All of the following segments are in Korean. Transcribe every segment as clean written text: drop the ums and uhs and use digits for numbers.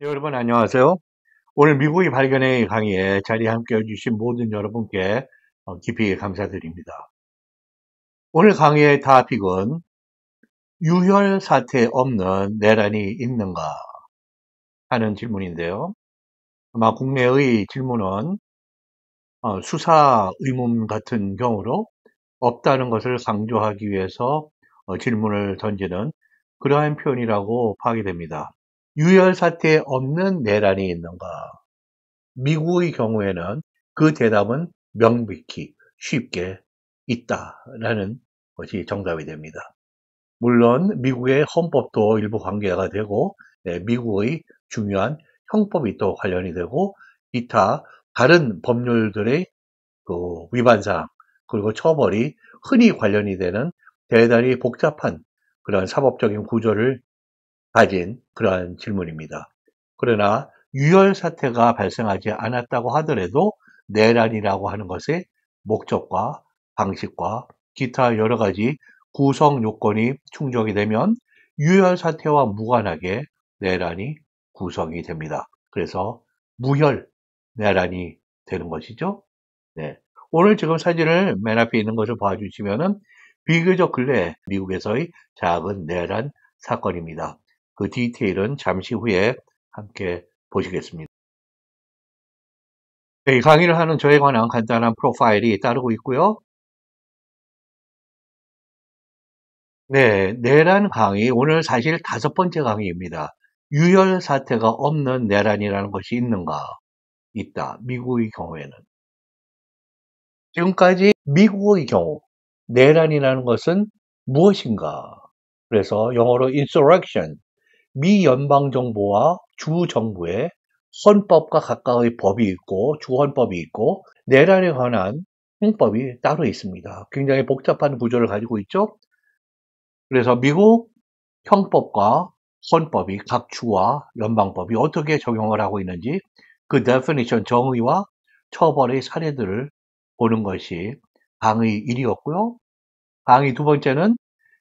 네, 여러분 안녕하세요. 오늘 미국이 발견의 강의에 자리에 함께 해주신 모든 여러분께 깊이 감사드립니다. 오늘 강의의 토픽은 유혈 사태 없는 내란이 있는가 하는 질문인데요. 아마 국내의 질문은 수사 의문 같은 경우로 없다는 것을 강조하기 위해서 질문을 던지는 그러한 표현이라고 파악이 됩니다. 유혈 사태 없는 내란이 있는가? 미국의 경우에는 그 대답은 명백히 쉽게 있다라는 것이 정답이 됩니다. 물론 미국의 헌법도 일부 관계가 되고 미국의 중요한 형법이 또 관련이 되고 기타 다른 법률들의 그 위반사항 그리고 처벌이 흔히 관련이 되는 대단히 복잡한 그런 사법적인 구조를 가진 그러한 질문입니다. 그러나 유혈 사태가 발생하지 않았다고 하더라도 내란이라고 하는 것의 목적과 방식과 기타 여러 가지 구성 요건이 충족이 되면 유혈 사태와 무관하게 내란이 구성이 됩니다. 그래서 무혈 내란이 되는 것이죠. 네. 오늘 지금 사진을 맨 앞에 있는 것을 봐주시면은 비교적 근래 미국에서의 작은 내란 사건입니다. 그 디테일은 잠시 후에 함께 보시겠습니다. 네, 이 강의를 하는 저에 관한 간단한 프로파일이 따르고 있고요. 네, 내란 강의, 오늘 사실 5번째 강의입니다. 유혈 사태가 없는 내란이라는 것이 있는가? 있다. 미국의 경우에는. 지금까지 미국의 경우, 내란이라는 것은 무엇인가? 그래서 영어로 insurrection, 미 연방정부와 주정부의 헌법과 각각의 법이 있고 주헌법이 있고 내란에 관한 형법이 따로 있습니다. 굉장히 복잡한 구조를 가지고 있죠. 그래서 미국 형법과 헌법이 각 주와 연방법이 어떻게 적용을 하고 있는지 그 definition 정의와 처벌의 사례들을 보는 것이 강의 1이었고요. 강의 2번째는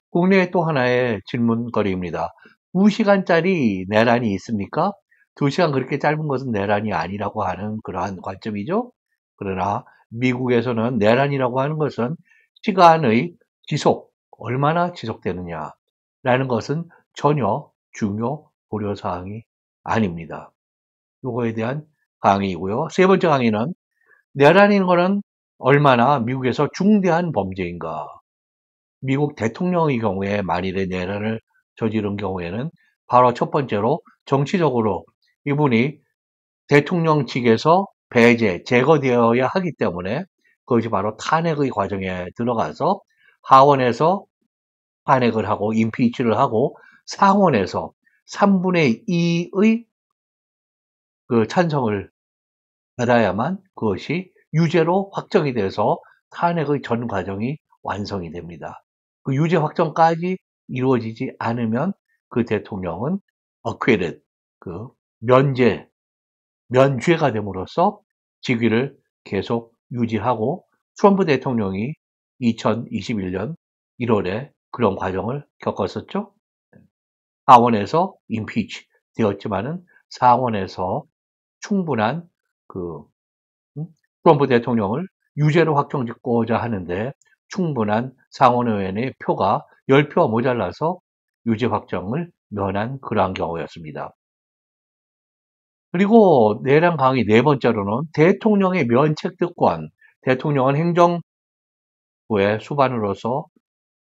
국내의 또 하나의 질문거리입니다. 2시간짜리 내란이 있습니까? 2시간 그렇게 짧은 것은 내란이 아니라고 하는 그러한 관점이죠. 그러나 미국에서는 내란이라고 하는 것은 시간의 지속, 얼마나 지속되느냐라는 것은 전혀 중요 고려사항이 아닙니다. 요거에 대한 강의이고요. 3번째 강의는 내란인 거는 얼마나 미국에서 중대한 범죄인가? 미국 대통령의 경우에 만일에 내란을 저지른 경우에는 바로 첫 번째로 정치적으로 이분이 대통령 측에서 배제, 제거되어야 하기 때문에 그것이 바로 탄핵의 과정에 들어가서 하원에서 탄핵을 하고 임피치를 하고 상원에서 3분의 2의 그 찬성을 받아야만 그것이 유죄로 확정이 돼서 탄핵의 전 과정이 완성이 됩니다. 그 유죄 확정까지 이루어지지 않으면 그 대통령은 acquitted, 그 면죄가 됨으로써 직위를 계속 유지하고 트럼프 대통령이 2021년 1월에 그런 과정을 겪었었죠. 하원에서 임피치 되었지만은 상원에서 충분한 그 트럼프 대통령을 유죄로 확정짓고자 하는데 충분한 상원의원의 표가 10표가 모자라서 유죄 확정을 면한 그러한 경우였습니다. 그리고 내란 강의 4번째로는 대통령의 면책특권, 대통령은 행정부의 수반으로서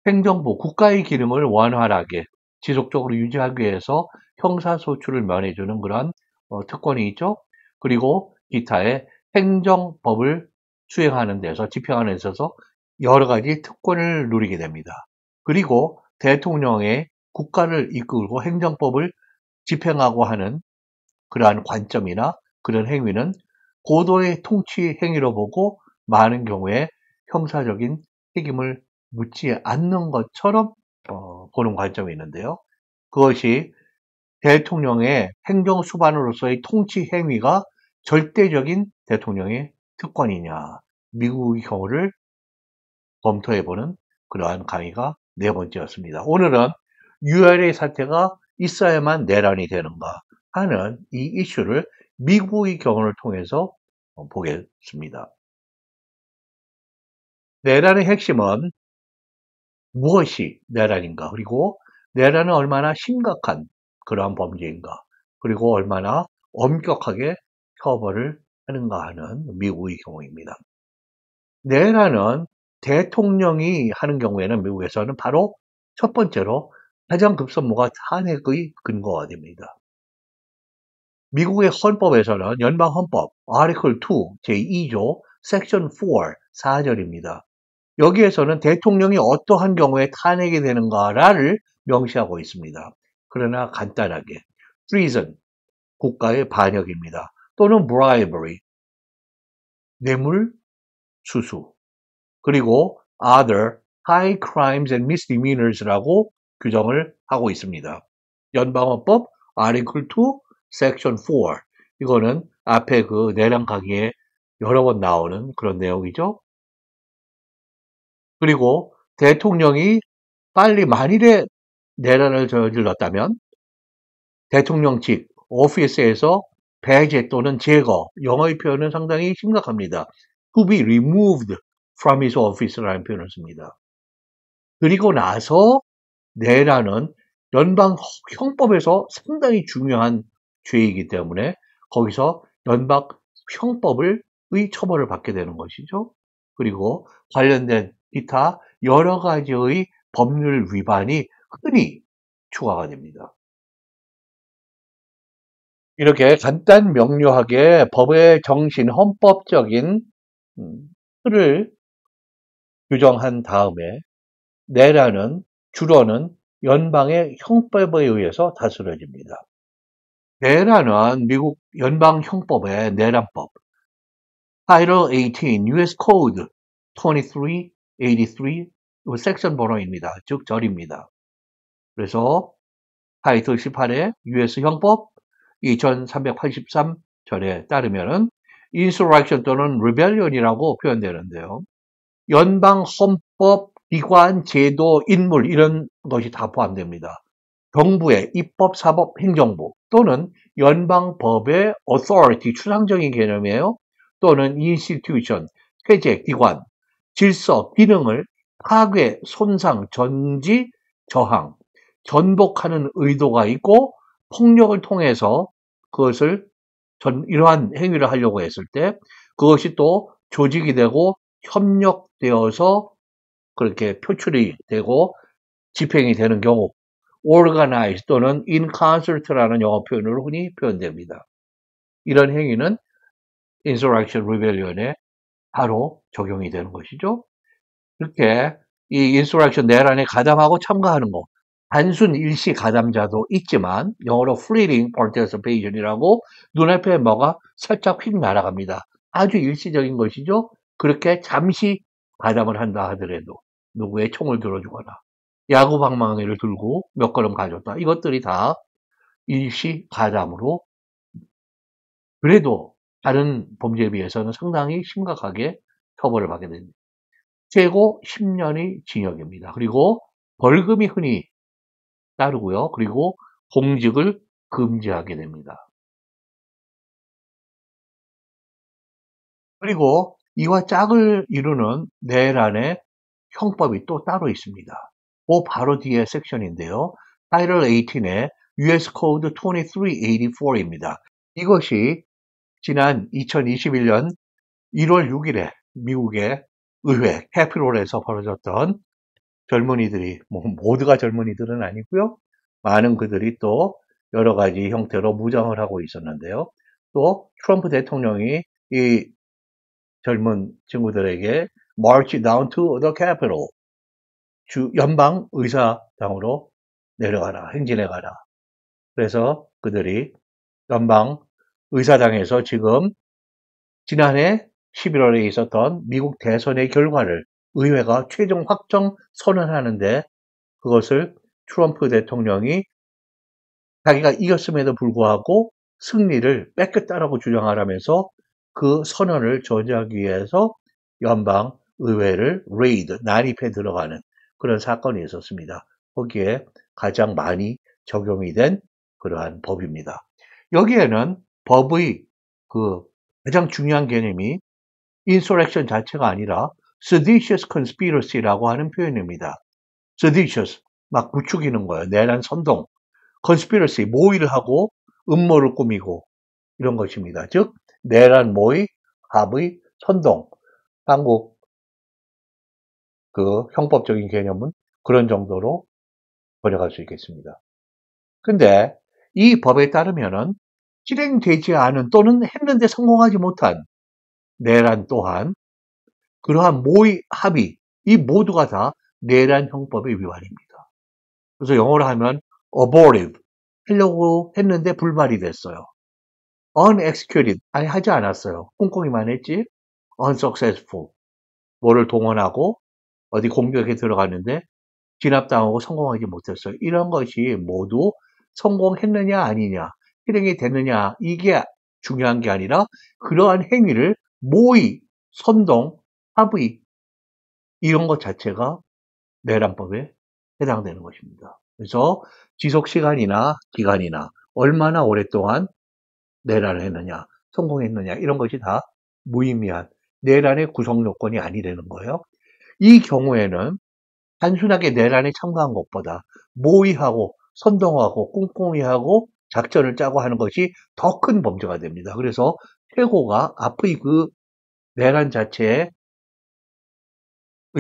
행정부, 국가의 기능을 원활하게 지속적으로 유지하기 위해서 형사소출을 면해주는 그런 특권이 있죠. 그리고 기타의 행정법을 수행하는 데서, 집행하는 데 있어서 여러 가지 특권을 누리게 됩니다. 그리고 대통령의 국가를 이끌고 행정법을 집행하고 하는 그러한 관점이나 그런 행위는 고도의 통치 행위로 보고 많은 경우에 형사적인 책임을 묻지 않는 것처럼 보는 관점이 있는데요. 그것이 대통령의 행정수반으로서의 통치 행위가 절대적인 대통령의 특권이냐, 미국의 경우를 검토해보는 그러한 강의가 4번째였습니다. 오늘은 URA 사태가 있어야만 내란이 되는가 하는 이 이슈를 미국의 경우를 통해서 보겠습니다. 내란의 핵심은 무엇이 내란인가, 그리고 내란은 얼마나 심각한 그러한 범죄인가, 그리고 얼마나 엄격하게 처벌을 하는가 하는 미국의 경우입니다. 내란은 대통령이 하는 경우에는 미국에서는 바로 첫 번째로 가장 급선무가 탄핵의 근거가 됩니다. 미국의 헌법에서는 연방헌법 아티클 2 제2조 섹션 4 4절입니다. 여기에서는 대통령이 어떠한 경우에 탄핵이 되는가를 명시하고 있습니다. 그러나 간단하게 treason, 국가의 반역입니다. 또는 bribery, 뇌물, 수수, 그리고 other high crimes and misdemeanors라고 규정을 하고 있습니다. 연방헌법 아티클 2 섹션 4, 이거는 앞에 그 내란 강의에 여러 번 나오는 그런 내용이죠. 그리고 대통령이 빨리 만일에 내란을 저질렀다면 대통령직 오피스에서 배제 또는 제거, 영어의 표현은 상당히 심각합니다. To be removed from his office라는 표현을 씁니다. 그리고 나서 내란은 연방 형법에서 상당히 중요한 죄이기 때문에 거기서 연방 형법의 처벌을 받게 되는 것이죠. 그리고 관련된 기타 여러 가지의 법률 위반이 흔히 추가가 됩니다. 이렇게 간단 명료하게 법의 정신, 헌법적인 틀을 규정한 다음에 내란은 주로는 연방의 형법에 의해서 다스려집니다. 내란은 미국 연방 형법의 내란법 Title 18 US Code 2383 섹션 번호입니다. 즉 절입니다. 그래서 타이틀 18의 US 형법 2383 절에 따르면은 insurrection 또는 rebellion이라고 표현되는데요. 연방 헌법, 기관, 제도, 인물 이런 것이 다 포함됩니다. 정부의 입법, 사법, 행정부 또는 연방법의 authority, 추상적인 개념이에요. 또는 institution, 체제, 기관, 질서, 기능을 파괴, 손상, 전지, 저항, 전복하는 의도가 있고 폭력을 통해서 그것을 이러한 행위를 하려고 했을 때 그것이 또 조직이 되고 협력되어서 그렇게 표출이 되고 집행이 되는 경우 organize 또는 in concert라는 영어 표현으로 흔히 표현됩니다. 이런 행위는 insurrection rebellion에 바로 적용이 되는 것이죠. 이렇게 이 insurrection 내란에 가담하고 참가하는 것, 단순 일시 가담자도 있지만 영어로 fleeting participation이라고 눈앞에 뭐가 살짝 휙 날아갑니다. 아주 일시적인 것이죠. 그렇게 잠시 가담을 한다 하더라도 누구의 총을 들어주거나 야구 방망이를 들고 몇 걸음 가졌다. 이것들이 다 일시 가담으로 그래도 다른 범죄에 비해서는 상당히 심각하게 처벌을 받게 됩니다. 최고 10년의 징역입니다. 그리고 벌금이 흔히 따르고요. 그리고 공직을 금지하게 됩니다. 그리고 이와 짝을 이루는 내란의 형법이 또 따로 있습니다. 그 바로 뒤에 섹션인데요. Title 18의 US Code 2384입니다. 이것이 지난 2021년 1월 6일에 미국의 의회 캐피롤에서 벌어졌던 젊은이들이 모두가 젊은이들은 아니고요. 많은 그들이 또 여러 가지 형태로 무장을 하고 있었는데요. 또 트럼프 대통령이 이 젊은 친구들에게 march down to the Capitol, 주 연방 의사당으로 내려가라, 행진해 가라. 그래서 그들이 연방 의사당에서 지금 지난해 11월에 있었던 미국 대선의 결과를 의회가 최종 확정 선언하는데 그것을 트럼프 대통령이 자기가 이겼음에도 불구하고 승리를 뺏겼다라고 주장하라면서 그 선언을 저지하기 위해서 연방 의회를 레이드, 난입해 들어가는 그런 사건이 있었습니다. 거기에 가장 많이 적용이 된 그러한 법입니다. 여기에는 법의 그 가장 중요한 개념이 insurrection 자체가 아니라 seditious conspiracy라고 하는 표현입니다. seditious, 막 부추기는 거예요. 내란 선동. conspiracy, 모의를 하고 음모를 꾸미고 이런 것입니다. 즉 내란 모의, 합의, 선동. 한국 그 형법적인 개념은 그런 정도로 번역할 수 있겠습니다. 근데 이 법에 따르면은 실행되지 않은 또는 했는데 성공하지 못한 내란 또한 그러한 모의, 합의, 이 모두가 다 내란 형법의 위반입니다. 그래서 영어로 하면 abortive, 하려고 했는데 불발이 됐어요. unexecuted, 아니 하지 않았어요. 꼼꼼히만 했지. unsuccessful, 뭐를 동원하고 어디 공격에 들어갔는데 진압당하고 성공하지 못했어요. 이런 것이 모두 성공했느냐 아니냐, 실행이 됐느냐 이게 중요한 게 아니라 그러한 행위를 모의, 선동, 합의 이런 것 자체가 내란법에 해당되는 것입니다. 그래서 지속 시간이나 기간이나 얼마나 오랫동안 내란을 했느냐, 성공했느냐 이런 것이 다 무의미한 내란의 구성 요건이 아니라는 거예요. 이 경우에는 단순하게 내란에 참가한 것보다 모의하고 선동하고 꼼꼼히 하고 작전을 짜고 하는 것이 더 큰 범죄가 됩니다. 그래서 최고가 앞의 그 내란 자체의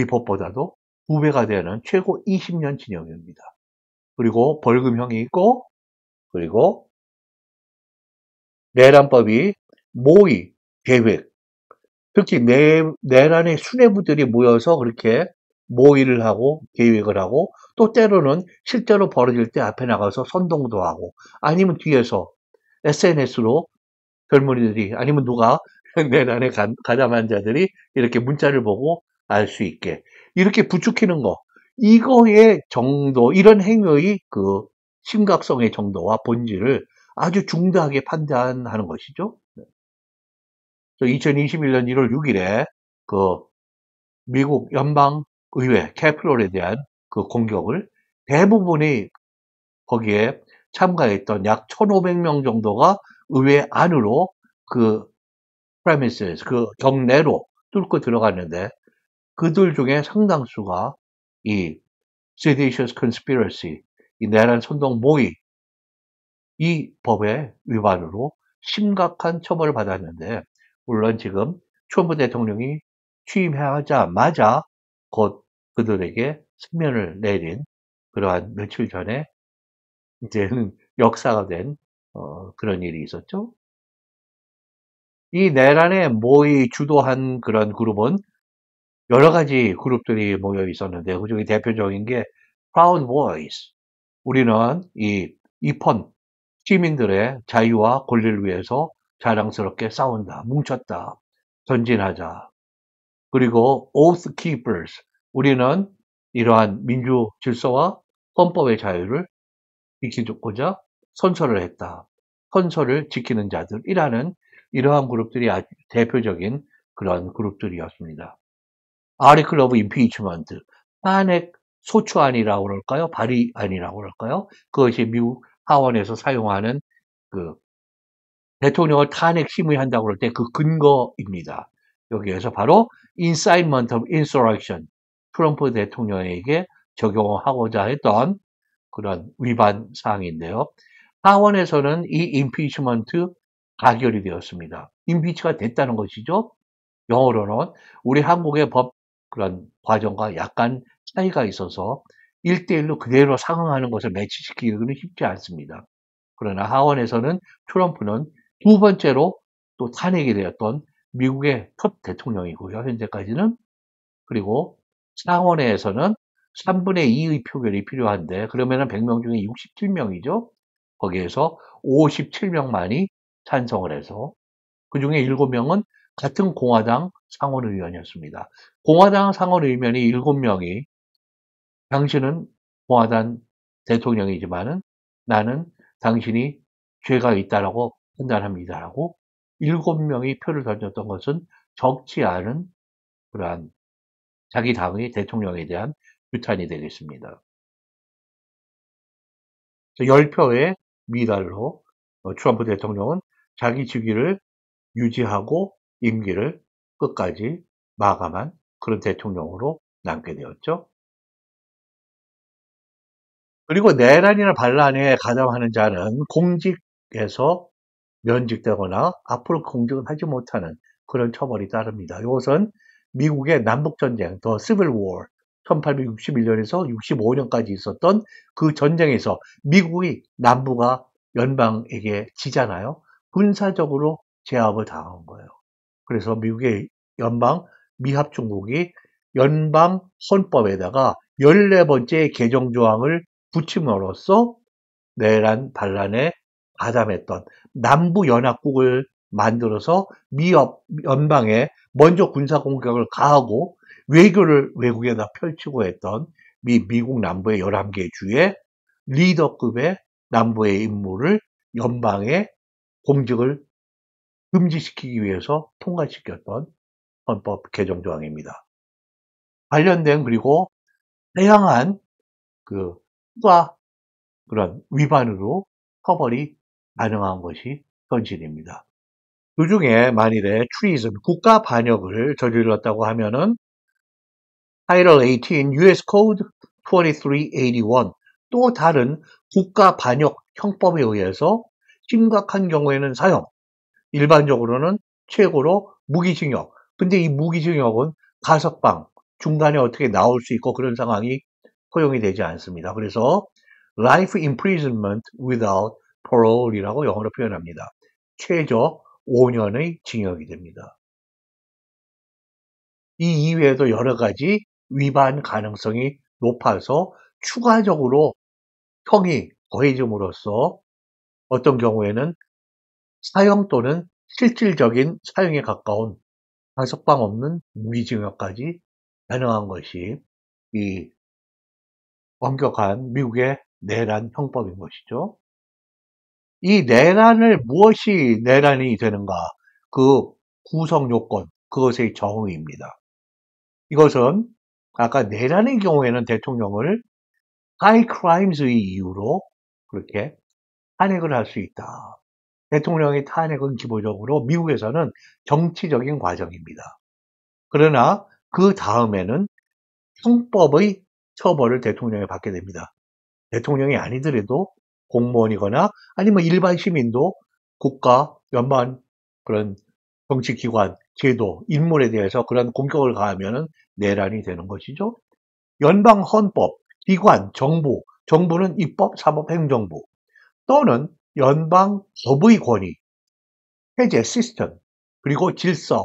법보다도 2배가 되는 최고 20년 징역입니다. 그리고 벌금형이 있고 그리고 내란법이 모의, 계획, 특히 내란의 수뇌부들이 모여서 그렇게 모의를 하고 계획을 하고 또 때로는 실제로 벌어질 때 앞에 나가서 선동도 하고 아니면 뒤에서 SNS로 젊은이들이 아니면 누가 내란에 가담한 자들이 이렇게 문자를 보고 알 수 있게 이렇게 부추기는 거 이거의 정도 이런 행위의 그 심각성의 정도와 본질을 아주 중대하게 판단하는 것이죠. 2021년 1월 6일에 그 미국 연방의회 캐피톨에 대한 그 공격을 대부분이 거기에 참가했던 약 1,500명 정도가 의회 안으로 그 premises, 그 경내로 뚫고 들어갔는데 그들 중에 상당수가 이 seditious conspiracy, 이 내란 선동 모의 이 법의 위반으로 심각한 처벌을 받았는데 물론 지금 트럼프 대통령이 취임하자마자 곧 그들에게 승면을 내린 그러한 며칠 전에 이제는 역사가 된 그런 일이 있었죠. 이 내란에 모의 주도한 그런 그룹은 여러 가지 그룹들이 모여 있었는데 그중에 대표적인 게 Proud Boys. 우리는 이 입헌 시민들의 자유와 권리를 위해서 자랑스럽게 싸운다, 뭉쳤다, 전진하자. 그리고 Oath Keepers. 우리는 이러한 민주 질서와 헌법의 자유를 지키고자 선서를 했다. 선서를 지키는 자들이라는 이러한 그룹들이 아주 대표적인 그런 그룹들이었습니다. Article of Impeachment, 탄핵 소추안이라고 그럴까요? 발의안이라고 그럴까요? 그것이 미국 하원에서 사용하는 그 대통령을 탄핵 심의한다고 그럴 때 그 근거입니다. 여기에서 바로 Incitement of Insurrection, 트럼프 대통령에게 적용하고자 했던 그런 위반 사항인데요. 하원에서는 이 임피치먼트 가결이 되었습니다. 임피치가 됐다는 것이죠. 영어로는 우리 한국의 법 그런 과정과 약간 차이가 있어서 1대1로 그대로 상응하는 것을 매치시키기는 쉽지 않습니다. 그러나 하원에서는 트럼프는 두 번째로 또 탄핵이 되었던 미국의 첫 대통령이고요. 현재까지는. 그리고 상원회에서는 3분의 2의 표결이 필요한데 그러면은 100명 중에 67명이죠. 거기에서 57명만이 찬성을 해서 그중에 7명은 같은 공화당 상원의원이었습니다. 공화당 상원의원이 7명이 당신은 공화당 대통령이지만은 나는 당신이 죄가 있다라고 판단합니다라고 7명이 표를 던졌던 것은 적지 않은 그러한 자기 당의 대통령에 대한 규탄이 되겠습니다. 10표의 미달로 트럼프 대통령은 자기 직위를 유지하고 임기를 끝까지 마감한 그런 대통령으로 남게 되었죠. 그리고 내란이나 반란에 가담하는 자는 공직에서 면직되거나 앞으로 공직을 하지 못하는 그런 처벌이 따릅니다. 이것은 미국의 남북전쟁, 더 시빌 워, 1861년에서 65년까지 있었던 그 전쟁에서 미국이 남부가 연방에게 지잖아요. 군사적으로 제압을 당한 거예요. 그래서 미국의 연방 미합중국이 연방 헌법에다가 14번째 개정조항을 붙임으로써 내란 반란에 가담했던 남부연합국을 만들어서 연방에 먼저 군사 공격을 가하고 외교를 외국에다 펼치고 했던 미국 남부의 11개 주의 리더급의 남부의 임무를 연방에 공직을 금지시키기 위해서 통과시켰던 헌법 개정 조항입니다. 관련된 그리고 다양한 그 후가 그런 위반으로 처벌이 가능한 것이 현실입니다. 그 중에 만일에 treason, 국가 반역을 저질렀다고 하면은 Title 18 US Code 2381 또 다른 국가 반역 형법에 의해서 심각한 경우에는 사형, 일반적으로는 최고로 무기징역. 근데 이 무기징역은 가석방, 중간에 어떻게 나올 수 있고 그런 상황이 허용이 되지 않습니다. 그래서 life imprisonment without parole이라고 영어로 표현합니다. 최저 5년의 징역이 됩니다. 이 이외에도 여러 가지 위반 가능성이 높아서 추가적으로 형이 더해짐으로써 어떤 경우에는 사형 또는 실질적인 사형에 가까운 가석방 없는 무기징역까지 가능한 것이 이 엄격한 미국의 내란 형법인 것이죠. 이 내란을 무엇이 내란이 되는가? 그 구성 요건, 그것의 정의입니다. 이것은 아까 내란의 경우에는 대통령을 high crimes의 이유로 그렇게 탄핵을 할 수 있다. 대통령의 탄핵은 기본적으로 미국에서는 정치적인 과정입니다. 그러나 그 다음에는 형법의 처벌을 대통령이 받게 됩니다. 대통령이 아니더라도 공무원이거나 아니면 일반 시민도 국가, 연방 그런 정치기관, 제도, 인물에 대해서 그런 공격을 가하면 내란이 되는 것이죠. 연방 헌법, 기관, 정부, 정부는 입법, 사법, 행정부 또는 연방 법의 권위, 해제 시스템, 그리고 질서,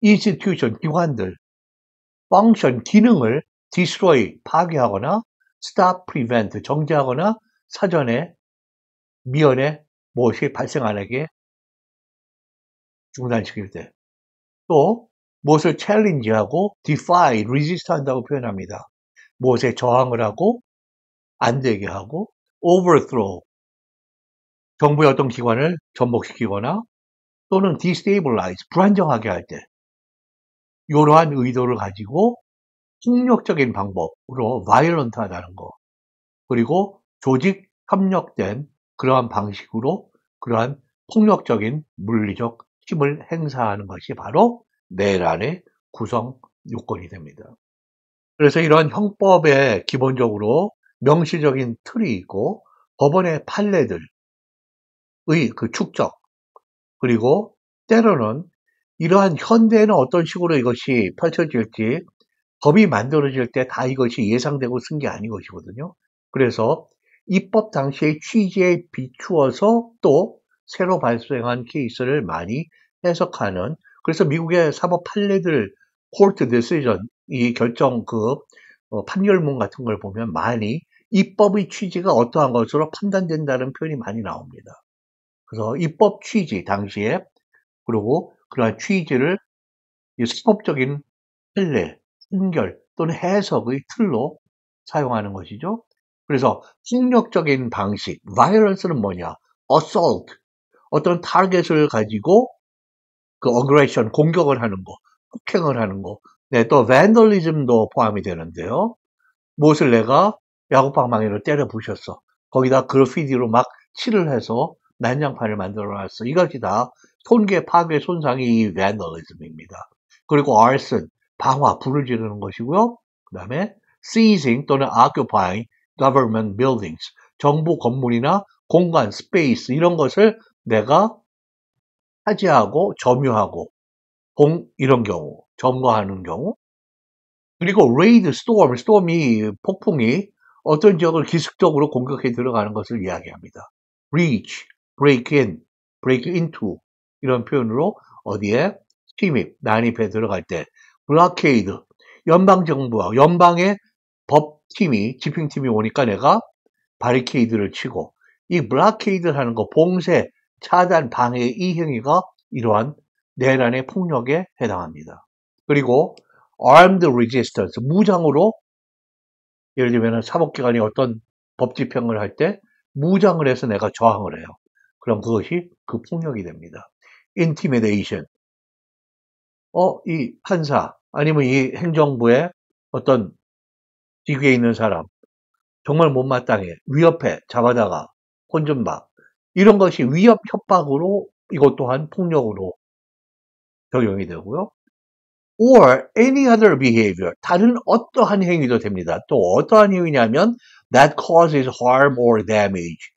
institution, 기관들, function, 기능을 destroy, 파괴하거나 stop, prevent, 정지하거나 사전에 미연에 무엇이 발생 안 하게 중단시킬 때, 또 무엇을 challenge하고 defy, resist 한다고 표현합니다. 무엇에 저항을 하고 안 되게 하고 overthrow, 정부의 어떤 기관을 전복시키거나 또는 destabilize, 불안정하게 할 때, 이러한 의도를 가지고 폭력적인 방법으로 violent하다는 거, 그리고 조직 협력된 그러한 방식으로 그러한 폭력적인 물리적 힘을 행사하는 것이 바로 내란의 구성 요건이 됩니다. 그래서 이러한 형법에 기본적으로 명시적인 틀이 있고 법원의 판례들의 그 축적, 그리고 때로는 이러한 현대에는 어떤 식으로 이것이 펼쳐질지 법이 만들어질 때 다 이것이 예상되고 쓴 게 아닌 것이거든요. 그래서 입법 당시의 취지에 비추어서 또 새로 발생한 케이스를 많이 해석하는, 그래서 미국의 사법 판례들, court decision, 이 결정 판결문 같은 걸 보면 많이 입법의 취지가 어떠한 것으로 판단된다는 표현이 많이 나옵니다. 그래서 입법 취지 당시에, 그리고 그러한 취지를 사법적인 판례, 판결 또는 해석의 틀로 사용하는 것이죠. 그래서 폭력적인 방식, violence는 뭐냐? assault, 어떤 타겟을 가지고 그 aggression, 공격을 하는 거, 폭행을 하는 거, 네, 또 vandalism도 포함이 되는데요. 무엇을 내가 야구방망이로 때려 부셨어. 거기다 그래피티로 막 칠을 해서 난장판을 만들어놨어. 이것이 다 손괴, 파괴, 손상이 이 vandalism입니다. 그리고 arson, 방화, 불을 지르는 것이고요. 그 다음에 seizing 또는 occupying government buildings, 정부 건물이나 공간, space 이런 것을 내가 차지하고 점유하고 이런 경우, 점거하는 경우. 그리고 raid, storm이 폭풍이 어떤 지역을 기습적으로 공격해 들어가는 것을 이야기합니다. breach, break in, break into 이런 표현으로 어디에 침입, 난입해 들어갈 때 blockade, 연방정부와 연방의 법팀이, 집행팀이 오니까 내가 바리케이드를 치고 이 블락케이드 하는 거 봉쇄, 차단, 방해 이 행위가 이러한 내란의 폭력에 해당합니다. 그리고 armed resistance, 무장으로 예를 들면 사법기관이 어떤 법 집행을 할 때 무장을 해서 내가 저항을 해요. 그럼 그것이 그 폭력이 됩니다. intimidation, 이 판사 아니면 이 행정부의 어떤 직위에 있는 사람 정말 못마땅해 위협해 잡아다가 혼 좀 봐. 이런 것이 위협 협박으로 이것 또한 폭력으로 적용이 되고요. or any other behavior, 다른 어떠한 행위도 됩니다. 또 어떠한 행위냐면 that causes harm or damage,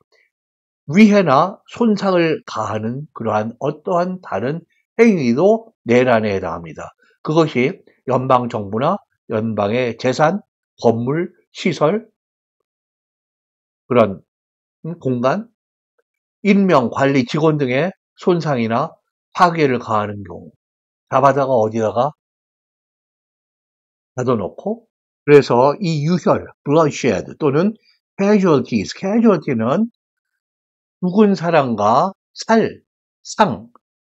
위해나 손상을 가하는 그러한 어떠한 다른 행위도 내란에 해당합니다. 그것이 연방정부나 연방의 재산, 건물, 시설, 그런 공간, 인명, 관리, 직원 등의 손상이나 파괴를 가하는 경우, 잡아다가 어디다가 가둬놓고, 그래서 이 유혈, bloodshed 또는 casualty는 죽은 사람과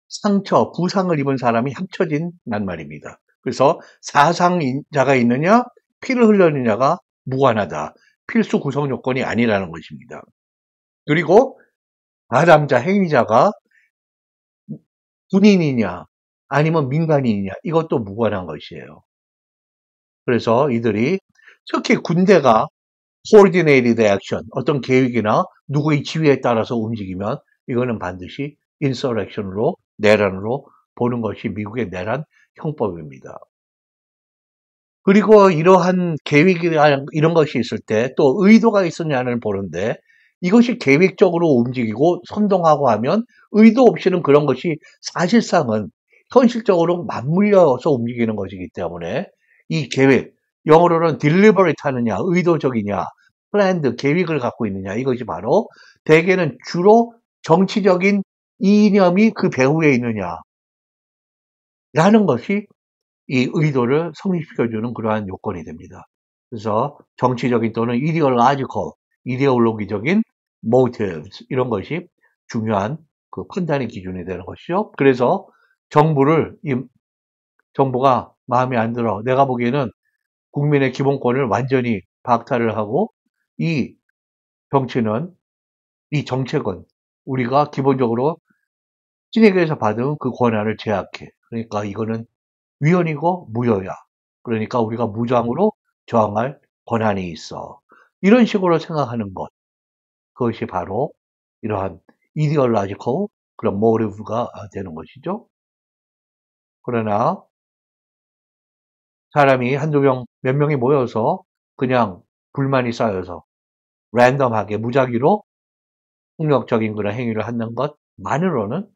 상처, 부상을 입은 사람이 합쳐진 낱말입니다. 그래서 사상자가 있느냐, 피를 흘렸느냐가 무관하다. 필수 구성 요건이 아니라는 것입니다. 그리고 가담자, 행위자가 군인이냐 아니면 민간인이냐 이것도 무관한 것이에요. 그래서 이들이 특히 군대가 coordinated action, 어떤 계획이나 누구의 지휘에 따라서 움직이면 이거는 반드시 insurrection으로, 내란으로 보는 것이 미국의 내란 형법입니다. 그리고 이러한 계획이나 이런 것이 있을 때 또 의도가 있었냐를 보는데 이것이 계획적으로 움직이고 선동하고 하면 의도 없이는 그런 것이 사실상은 현실적으로 맞물려서 움직이는 것이기 때문에 이 계획, 영어로는 deliberate 하느냐, 의도적이냐, planned, 계획을 갖고 있느냐 이것이 바로 대개는 주로 정치적인 이념이 그 배후에 있느냐 라는 것이 이 의도를 성립시켜주는 그러한 요건이 됩니다. 그래서 정치적인 또는 이데올로기적인 motives 이런 것이 중요한 그 판단의 기준이 되는 것이죠. 그래서 정부가 마음에 안 들어. 내가 보기에는 국민의 기본권을 완전히 박탈을 하고 이 정책은 우리가 기본적으로 신에게서 받은 그 권한을 제약해. 그러니까 이거는 위헌이고 무효야. 그러니까 우리가 무장으로 저항할 권한이 있어. 이런 식으로 생각하는 것. 그것이 바로 이러한 ideological 그런 motive가 되는 것이죠. 그러나 사람이 몇 명이 모여서 그냥 불만이 쌓여서 랜덤하게 무작위로 폭력적인 그런 행위를 하는 것만으로는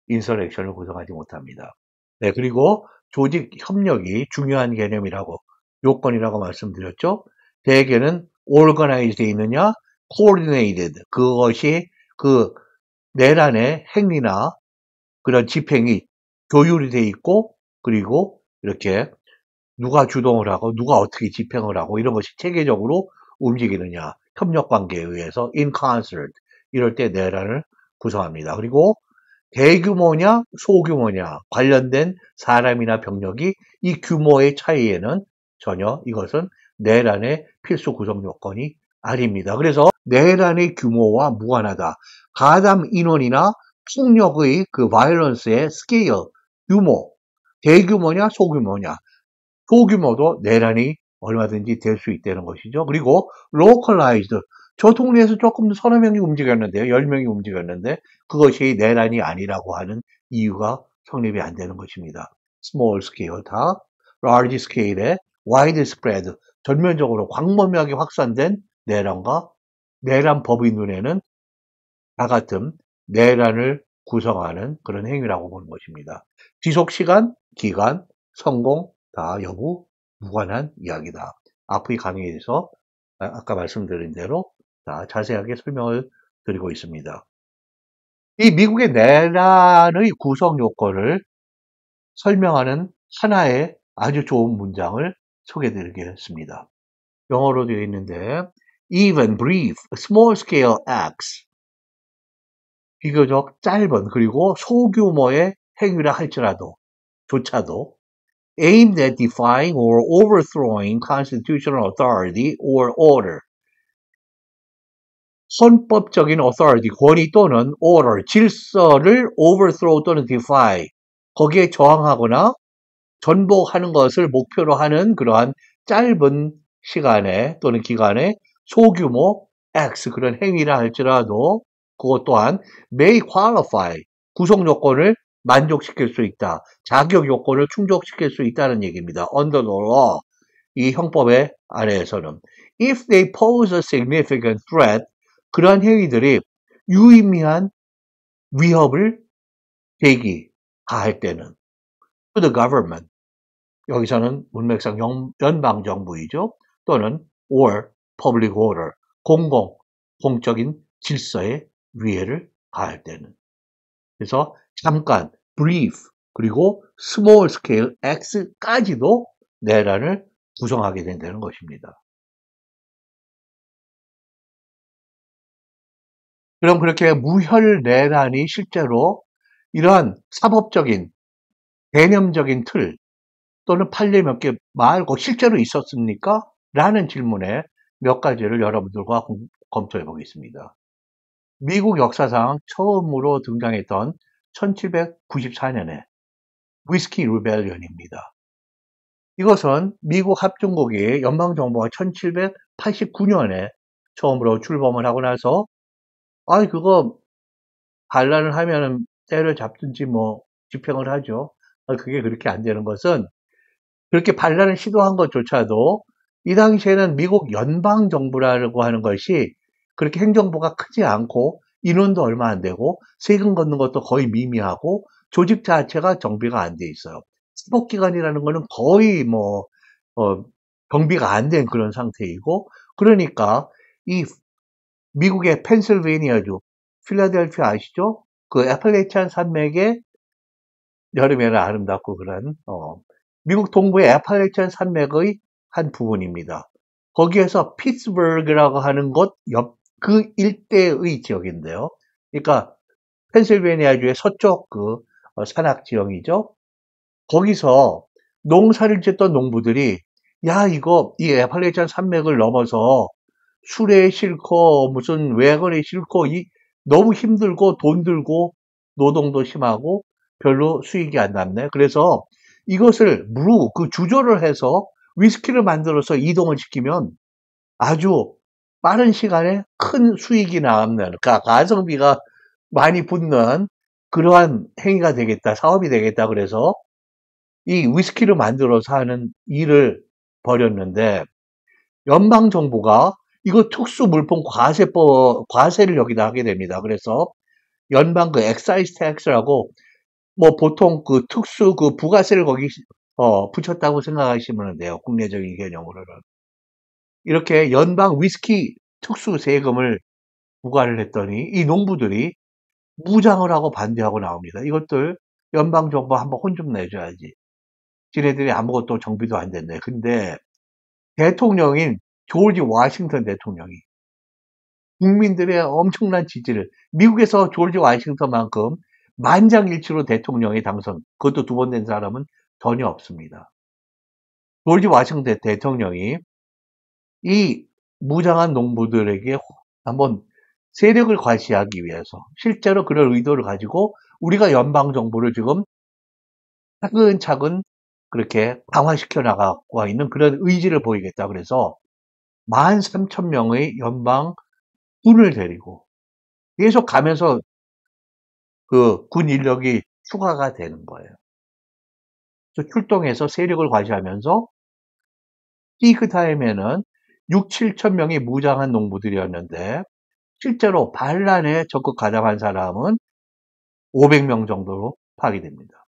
인서렉션을 구성하지 못합니다. 네, 그리고 조직 협력이 중요한 개념이라고 요건이라고 말씀드렸죠. 대개는 organized 되어 있느냐, coordinated 그것이 그 내란의 행위나 그런 집행이 교율이 돼 있고 그리고 이렇게 누가 주동을 하고 누가 어떻게 집행을 하고 이런 것이 체계적으로 움직이느냐 협력 관계에 의해서 in concert 이럴 때 내란을 구성합니다. 그리고 대규모냐 소규모냐 관련된 사람이나 병력이 이 규모의 차이에는 전혀 이것은 내란의 필수 구성 요건이 아닙니다. 그래서 내란의 규모와 무관하다. 가담 인원이나 폭력의 그 바이런스의 스케일, 규모, 대규모냐 소규모냐 소규모도 내란이 얼마든지 될 수 있다는 것이죠. 그리고 localized, 저 동네에서 조금 서너 명이 움직였는데요. 10명이 움직였는데 그것이 내란이 아니라고 하는 이유가 성립이 안 되는 것입니다. small scale 다 large scale의 widespread 전면적으로 광범위하게 확산된 내란과 내란 법의 눈에는 다 같은 내란을 구성하는 그런 행위라고 보는 것입니다. 지속 시간, 기간, 성공 다 여부 무관한 이야기다. 앞의 강의에서 아까 말씀드린 대로 다 자세하게 설명을 드리고 있습니다. 이 미국의 내란의 구성 요건을 설명하는 하나의 아주 좋은 문장을 소개해 드리겠습니다. 영어로 되어 있는데 even brief, small-scale acts 비교적 짧은 그리고 소규모의 행위라 할지라도 조차도 aimed at defying or overthrowing constitutional authority or order 헌법적인 authority, 권위 또는 order, 질서를 overthrow 또는 defy 거기에 저항하거나 전복하는 것을 목표로 하는 그러한 짧은 시간에 또는 기간에 소규모 acts 그런 행위라 할지라도 그것 또한 may qualify 구성 요건을 만족시킬 수 있다. 자격 요건을 충족시킬 수 있다는 얘기입니다. under the law 이 형법의 아래에서는 if they pose a significant threat 그러한 행위들이 유의미한 위협을 가할 때는 to the government 여기서는 문맥상 연방정부이죠. 또는 or public order 공적인 질서에 위해를 가할 때는 그래서 잠깐 brief 그리고 small scale acts까지도 내란을 구성하게 된다는 것입니다. 그럼 그렇게 무혈 내란이 실제로 이러한 사법적인 개념적인 틀 또는 판례 몇 개 말고 실제로 있었습니까? 라는 질문에 몇 가지를 여러분들과 검토해 보겠습니다. 미국 역사상 처음으로 등장했던 1794년에 위스키 리벨리언입니다. 이것은 미국 합중국이 연방정부가 1789년에 처음으로 출범을 하고 나서 그거 반란을 하면은 때를 잡든지 뭐 집행을 하죠. 그게 그렇게 안 되는 것은 그렇게 반란을 시도한 것조차도 이 당시에는 미국 연방정부라고 하는 것이 그렇게 행정부가 크지 않고 인원도 얼마 안 되고 세금 걷는 것도 거의 미미하고 조직 자체가 정비가 안 돼 있어요. 사법기관이라는 거는 거의 정비가 안 된 그런 상태이고 그러니까 이 미국의 펜실베니아주 필라델피아 아시죠? 그 애플레이찬 산맥의 여름에는 아름답고 그런 미국 동부의 애플레이찬 산맥의 한 부분입니다. 거기에서 피츠버그라고 하는 곳 그 일대의 지역인데요. 그러니까 펜실베니아주의 서쪽 그 산악 지형이죠. 거기서 농사를 짓던 농부들이 이 애플레이찬 산맥을 넘어서 수레에 싣고 무슨 외건에 싣고 너무 힘들고 돈 들고 노동도 심하고 별로 수익이 안 남네. 그래서 이것을 그 주조를 해서 위스키를 만들어서 이동을 시키면 아주 빠른 시간에 큰 수익이 남는, 가성비가 많이 붙는 그러한 행위가 되겠다, 사업이 되겠다. 그래서 이 위스키를 만들어서 하는 일을 벌였는데 연방정부가 이거 특수 물품 과세를 여기다 하게 됩니다. 그래서 연방 엑사이즈 텍스라고 보통 특수 부가세를 거기 붙였다고 생각하시면 돼요. 국내적인 개념으로는. 이렇게 연방 위스키 특수 세금을 부과를 했더니 이 농부들이 무장을 하고 반대하고 나옵니다. 이것들 연방정부 한번 혼 좀 내줘야지. 지네들이 아무것도 정비도 안 됐네. 근데 대통령인 조지 워싱턴 대통령이 국민들의 엄청난 지지를 미국에서 조지 워싱턴만큼 만장일치로 대통령이 당선 그것도 2번 된 사람은 전혀 없습니다. 조지 워싱턴 대통령이 이 무장한 농부들에게 한번 세력을 과시하기 위해서 실제로 그럴 의도를 가지고 우리가 연방정부를 지금 차근차근 그렇게 강화시켜 나가고 있는 그런 의지를 보이겠다. 그래서 13,000명의 연방 군을 데리고 계속 가면서 그 군 인력이 추가가 되는 거예요. 그래서 출동해서 세력을 과시하면서 피크 타임에는 6, 7천 명이 무장한 농부들이었는데 실제로 반란에 적극 가담한 사람은 500명 정도로 파악됩니다.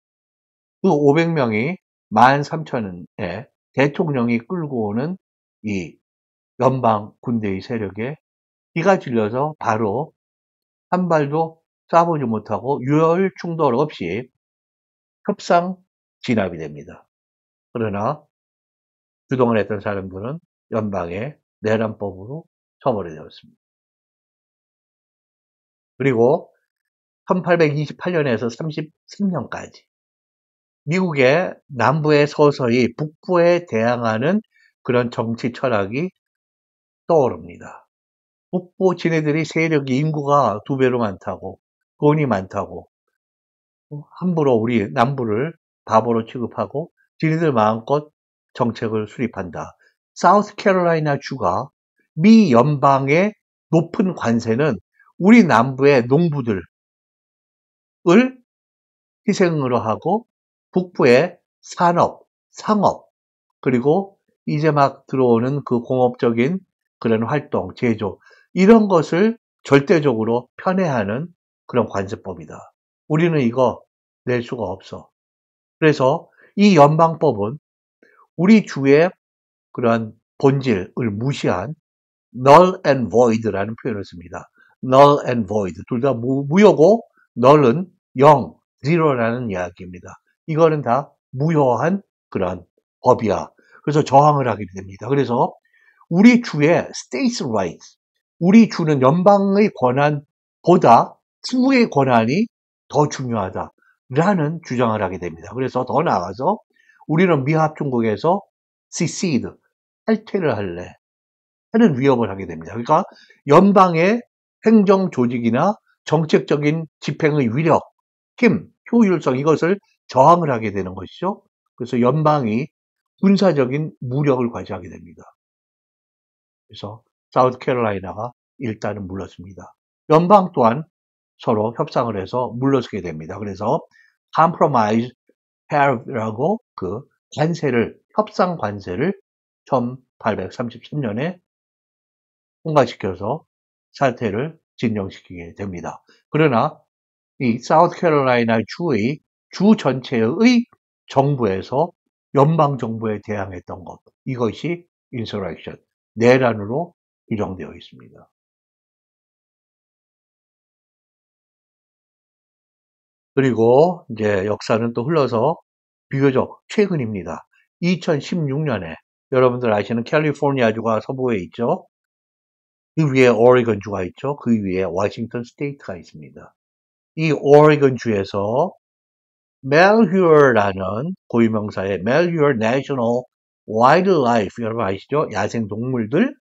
그 500명이 13,000에 대통령이 끌고 오는 이 연방 군대의 세력에 기가 질려서 바로 한 발도 쏴보지 못하고 유혈 충돌 없이 협상 진압이 됩니다. 그러나 주동을 했던 사람들은 연방의 내란법으로 처벌이 되었습니다. 그리고 1828년에서 33년까지 미국의 남부에 서서히 북부에 대항하는 그런 정치 철학이 떠오릅니다. 북부 지네들이 세력이 인구가 2배로 많다고 돈이 많다고 함부로 우리 남부를 바보로 취급하고 지네들 마음껏 정책을 수립한다. 사우스캐롤라이나 주가 미 연방의 높은 관세는 우리 남부의 농부들을 희생으로 하고 북부의 산업, 상업, 그리고 이제 막 들어오는 그 공업적인 그런 활동, 제조, 이런 것을 절대적으로 편애하는 그런 관세법이다. 우리는 이거 낼 수가 없어. 그래서 이 연방법은 우리 주의 그런 본질을 무시한 null and void라는 표현을 씁니다. null and void. 둘 다 무효고 null은 0, zero라는 이야기입니다. 이거는 다 무효한 그런 법이야. 그래서 저항을 하게 됩니다. 그래서 우리 주의 states rights, 우리 주는 연방의 권한보다 주의 권한이 더 중요하다라는 주장을 하게 됩니다. 그래서 더 나아가서 우리는 미합중국에서 secede, 탈퇴를 할래 하는 위협을 하게 됩니다. 그러니까 연방의 행정 조직이나 정책적인 집행의 위력, 힘, 효율성 이것을 저항을 하게 되는 것이죠. 그래서 연방이 군사적인 무력을 과시하게 됩니다. 그래서 사우스캐롤라이나가 일단은 물러섭니다. 연방 또한 서로 협상을 해서 물러서게 됩니다. 그래서 compromise tariff라고 그 관세를 협상 관세를 1833년에 통과시켜서 사태를 진정시키게 됩니다. 그러나 이 사우스캐롤라이나 주의 주 전체의 정부에서 연방 정부에 대항했던 것 이것이 인서렉션 내란으로 규정되어 있습니다. 그리고 이제 역사는 또 흘러서 비교적 최근입니다. 2016년에 여러분들 아시는 캘리포니아주가 서부에 있죠. 그 위에 오레곤주가 있죠. 그 위에 워싱턴 스테이트가 있습니다. 이 오레곤주에서 멜휴어라는 고유명사의 멜휴어 내셔널 와일드라이프 여러분 아시죠? 야생동물들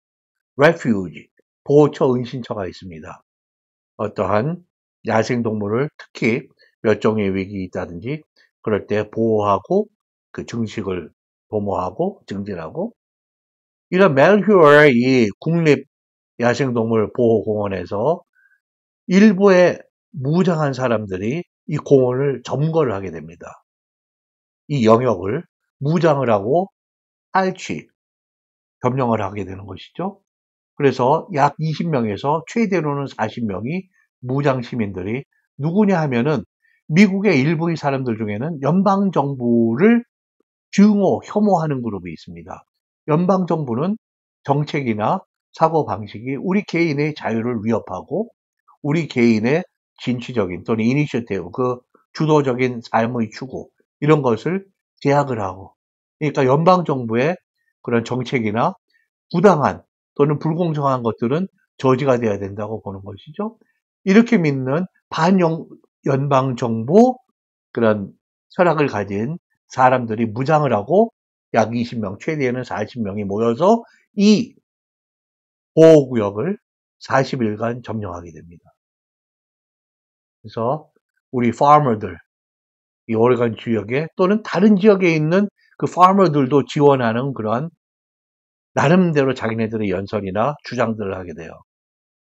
refuge 보호처 은신처가 있습니다. 어떠한 야생동물을 특히 멸종의 위기가 있다든지 그럴 때 보호하고 그 증식을 도모하고 증진하고 이런 멜휴어의 이 국립 야생동물 보호공원에서 일부의 무장한 사람들이 이 공원을 점거를 하게 됩니다. 이 영역을 무장을 하고 탈취, 점령을 하게 되는 것이죠. 그래서 약 20명에서 최대로는 40명이 무장 시민들이 누구냐 하면은 미국의 일부의 사람들 중에는 연방정부를 혐오하는 그룹이 있습니다. 연방정부는 정책이나 사고방식이 우리 개인의 자유를 위협하고 우리 개인의 진취적인 또는 이니셔티브, 그 주도적인 삶의 추구 이런 것을 제약을 하고 그러니까 연방정부의 그런 정책이나 부당한 또는 불공정한 것들은 저지가 돼야 된다고 보는 것이죠. 이렇게 믿는 반연방정부 그런 철학을 가진 사람들이 무장을 하고 약 20명, 최대에는 40명이 모여서 이 보호구역을 40일간 점령하게 됩니다. 그래서 우리 farmer들, 이 오레곤 지역에 또는 다른 지역에 있는 그 farmer들도 지원하는 그런 나름대로 자기네들의 연설이나 주장들을 하게 돼요.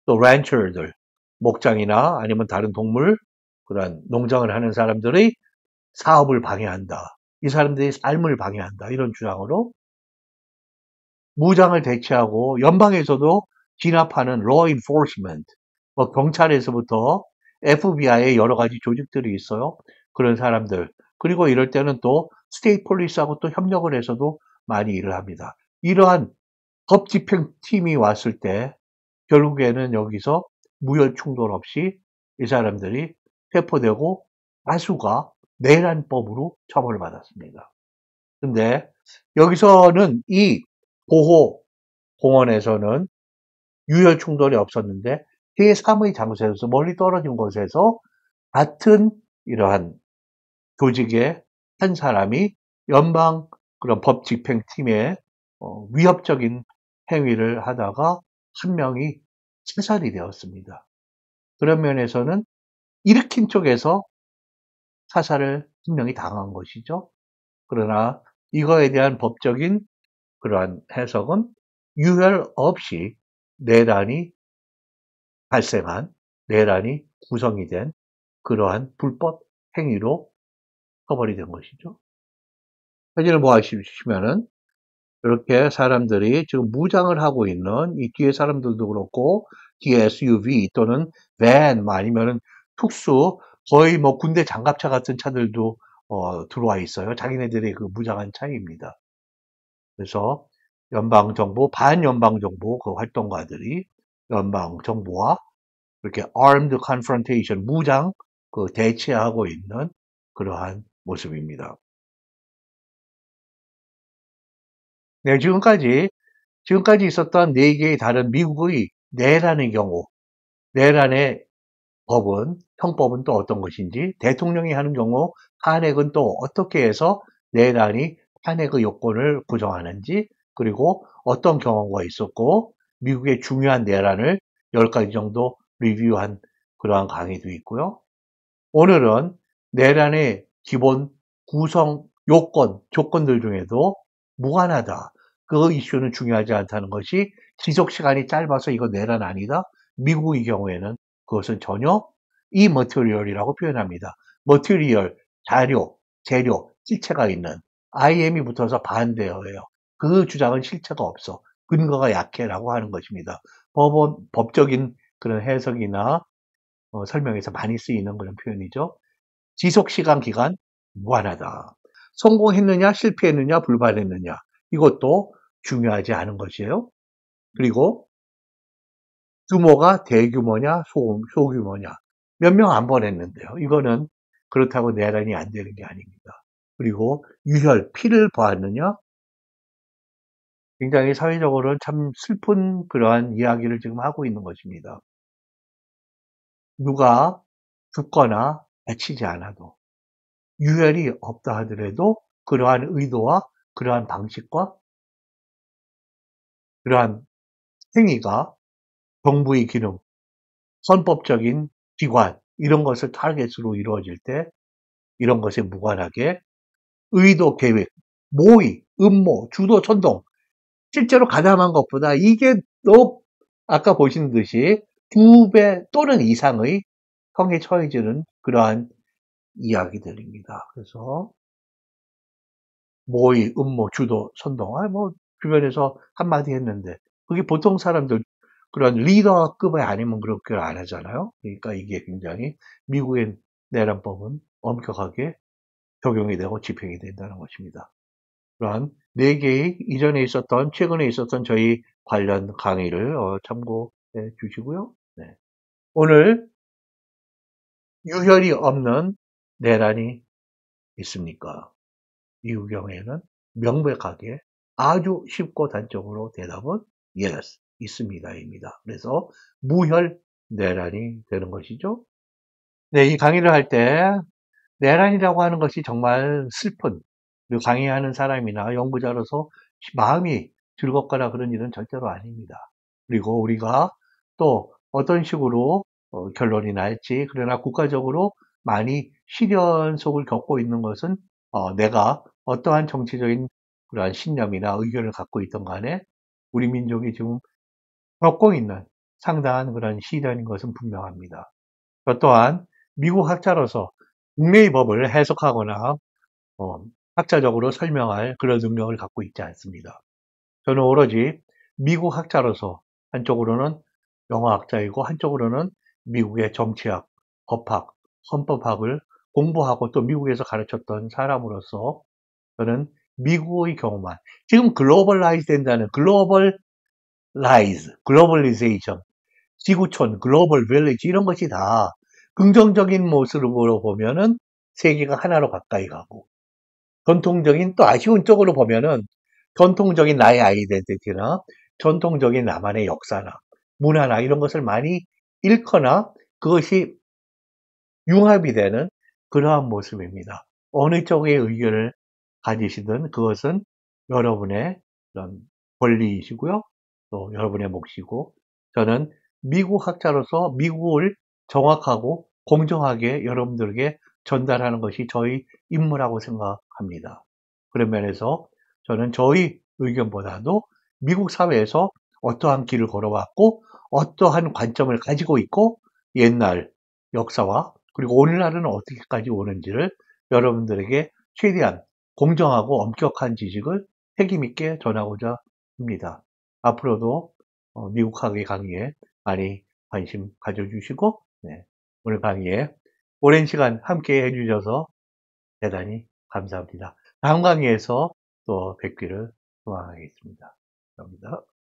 또 랜처들, 목장이나 아니면 다른 동물, 그런 농장을 하는 사람들의 사업을 방해한다. 이 사람들의 삶을 방해한다. 이런 주장으로 무장을 대체하고 연방에서도 진압하는 law enforcement, 뭐 경찰에서부터 FBI의 여러 가지 조직들이 있어요. 그런 사람들. 그리고 이럴 때는 또 스테이트 폴리스하고 또 협력을 해서도 많이 일을 합니다. 이러한 법 집행팀이 왔을 때 결국에는 여기서 무혈 충돌 없이 이 사람들이 체포되고 다수가 내란법으로 처벌을 받았습니다. 근데 여기서는 이 보호 공원에서는 유혈 충돌이 없었는데 제3의 장소에서 멀리 떨어진 곳에서 같은 이러한 조직의 한 사람이 연방 그런 법 집행팀에 위협적인 행위를 하다가 한 명이 체살이 되었습니다. 그런 면에서는 일으킨 쪽에서 사살을 한 명이 당한 것이죠. 그러나 이거에 대한 법적인 그러한 해석은 유혈 없이 내란이 발생한, 내란이 구성이 된 그러한 불법 행위로 처벌이 된 것이죠. 사진을 보시면은 이렇게 사람들이 지금 무장을 하고 있는 이 뒤에 사람들도 그렇고 뒤에 SUV 또는 밴 아니면은 특수 거의 뭐 군대 장갑차 같은 차들도 들어와 있어요. 자기네들의 그 무장한 차입니다. 그래서 연방정부, 반연방정부 그 활동가들이 연방정부와 이렇게 armed confrontation, 무장 그 대치하고 있는 그러한 모습입니다. 네, 지금까지 있었던 네 개의 다른 미국의 내란의 경우, 내란의 법은, 형법은 또 어떤 것인지, 대통령이 하는 경우 탄핵은 또 어떻게 해서 내란이 탄핵의 요건을 구성하는지, 그리고 어떤 경우가 있었고, 미국의 중요한 내란을 10가지 정도 리뷰한 그러한 강의도 있고요. 오늘은 내란의 기본 구성 요건, 조건들 중에도 무관하다. 그 이슈는 중요하지 않다는 것이 지속 시간이 짧아서 이거 내란 아니다. 미국의 경우에는 그것은 전혀 immaterial이라고 표현합니다. material, 자료, 재료, 실체가 있는 IM이 붙어서 반대어예요. 그 주장은 실체가 없어. 근거가 약해라고 하는 것입니다. 법적인 그런 해석이나 설명에서 많이 쓰이는 그런 표현이죠. 지속 시간 기간 무한하다. 성공했느냐, 실패했느냐, 불발했느냐. 이것도 중요하지 않은 것이에요. 그리고 규모가 대규모냐, 소규모냐. 몇 명 안 보냈는데요. 이거는 그렇다고 내란이 안 되는 게 아닙니다. 그리고 유혈, 피를 보았느냐? 굉장히 사회적으로는 참 슬픈 그러한 이야기를 지금 하고 있는 것입니다. 누가 죽거나 다치지 않아도 유혈이 없다 하더라도 그러한 의도와 그러한 방식과 그러한 행위가 정부의 기능, 헌법적인 기관 이런 것을 타겟으로 이루어질 때 이런 것에 무관하게 의도, 계획, 모의, 음모, 주도, 천동 실제로 가담한 것보다 이게 또 아까 보신 듯이 2배 또는 이상의 형에 처해지는 그러한 이야기들입니다. 그래서 모의, 음모, 주도, 선동. 뭐 주변에서 한마디 했는데 그게 보통 사람들 그런 리더급이 아니면 그렇게 안 하잖아요. 그러니까 이게 굉장히 미국의 내란법은 엄격하게 적용이 되고 집행이 된다는 것입니다. 그러한 네 개의 이전에 있었던 최근에 있었던 저희 관련 강의를 참고해 주시고요. 네. 오늘 유혈이 없는 내란이 있습니까? 미국 경우에는 명백하게 아주 쉽고 단적으로 대답은 yes, 있습니다입니다. 그래서 무혈 내란이 되는 것이죠. 네, 이 강의를 할 때 내란이라고 하는 것이 정말 슬픈 그리고 강의하는 사람이나 연구자로서 마음이 즐겁거나 그런 일은 절대로 아닙니다. 그리고 우리가 또 어떤 식으로 결론이 날지 그러나 국가적으로 많이 시련 속을 겪고 있는 것은 내가 어떠한 정치적인 그러한 신념이나 의견을 갖고 있던 간에 우리 민족이 지금 겪고 있는 상당한 그런 시련인 것은 분명합니다. 저 또한 미국 학자로서 국내의 법을 해석하거나 학자적으로 설명할 그런 능력을 갖고 있지 않습니다. 저는 오로지 미국 학자로서 한쪽으로는 영어학자이고 한쪽으로는 미국의 정치학, 법학, 헌법학을 공부하고 또 미국에서 가르쳤던 사람으로서 저는 미국의 경우만 지금 글로벌라이즈 된다는 글로벌리제이션, 지구촌, 글로벌 빌리지 이런 것이 다 긍정적인 모습으로 보면은 세계가 하나로 가까이 가고 전통적인 또 아쉬운 쪽으로 보면은 전통적인 나의 아이덴티티나 전통적인 나만의 역사나 문화나 이런 것을 많이 잃거나 그것이 융합이 되는 그러한 모습입니다. 어느 쪽의 의견을 가지시든 그것은 여러분의 그런 권리이시고요. 또 여러분의 몫이고 저는 미국 학자로서 미국을 정확하고 공정하게 여러분들에게 전달하는 것이 저희 임무라고 생각합니다. 그런 면에서 저는 저희 의견보다도 미국 사회에서 어떠한 길을 걸어왔고 어떠한 관점을 가지고 있고 옛날 역사와 그리고 오늘날은 어떻게까지 오는지를 여러분들에게 최대한 공정하고 엄격한 지식을 책임있게 전하고자 합니다. 앞으로도 미국학의 강의에 많이 관심 가져주시고 오늘 강의에 오랜 시간 함께 해주셔서 대단히 감사합니다. 다음 강의에서 또 뵙기를 소망하겠습니다. 감사합니다.